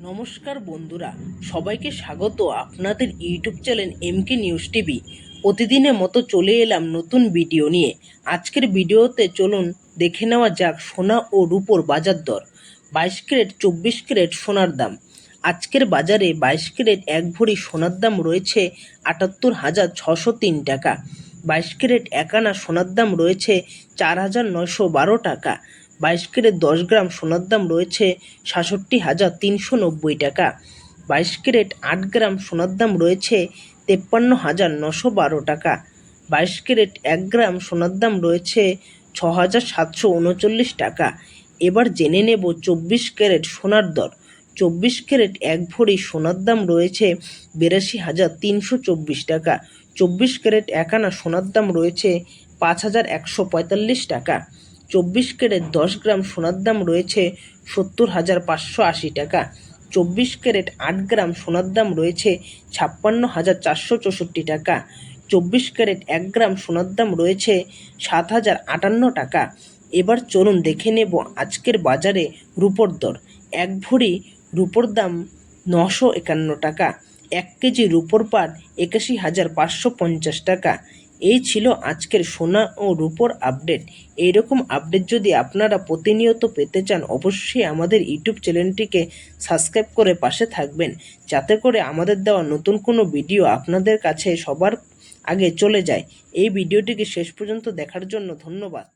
নমস্কার বন্ধুরা, সবাইকে স্বাগত আপনাদের ইউটিউব চ্যানেল এমকে নিউজ টিভি। প্রতিদিনের মতো চলে এলাম নতুন ভিডিও নিয়ে। আজকের ভিডিওতে চলুন দেখে নেওয়া যাক সোনা ও রূপোর বাজার দর। 22 ক্যারেট 24 ক্যারেট সোনার দাম। আজকের বাজারে 22 ক্যারেট 1 ভরি সোনার দাম রয়েছে ৭৮,৬০৩ টাকা। 22 ক্যারেট 1 আনা সোনার দাম রয়েছে ৪,৯১২ টাকা। 22 ক্যারেট 10 গ্রাম সোনার দাম রয়েছে ৬৭,৩৯০ টাকা। 22 ক্যারেট 8 গ্রাম সোনার দাম রয়েছে ৫৩,৯১২ টাকা। 22 ক্যারেট 1 গ্রাম সোনার দাম রয়েছে ৬,৭৩৯ টাকা। এবার জেনে নেব 24 ক্যারেট সোনার দর। 24 ক্যারেট 1 ভরি সোনার দাম রয়েছে ৮২,৩24 টাকা। 24 ক্যারেট 1 আনা সোনার দাম রয়েছে ৫,১৪৫ টাকা। 24 ক্যারেট 10 গ্রাম সোনার দাম রয়েছে ৭০,৫৮০ টাকা। 24 ক্যারেট 8 গ্রাম সোনার দাম রয়েছে ৫৬,৪৬৪ টাকা। 24 ক্যারেট 1 গ্রাম সোনার দাম রয়েছে ৭,০৫৮ টাকা। এবার চলুন দেখে নেব আজকের বাজারে রূপোর দর। 1 ভরি রূপোর দাম ৯৫১ টাকা। 1 কেজি রূপোর পাট ৮১,৫৫০ টাকা। এই ছিল আজকের সোনা ও রূপোর আপডেট। এইরকম আপডেট যদি আপনারা প্রতিনিয়ত পেতে চান, অবশ্যই আমাদের ইউটিউব চ্যানেলটিকে সাবস্ক্রাইব করে পাশে থাকবেন, যাতে করে আমাদের দেওয়া নতুন কোনো ভিডিও আপনাদের কাছে সবার আগে চলে যায়। এই ভিডিওটিকে শেষ পর্যন্ত দেখার জন্য ধন্যবাদ।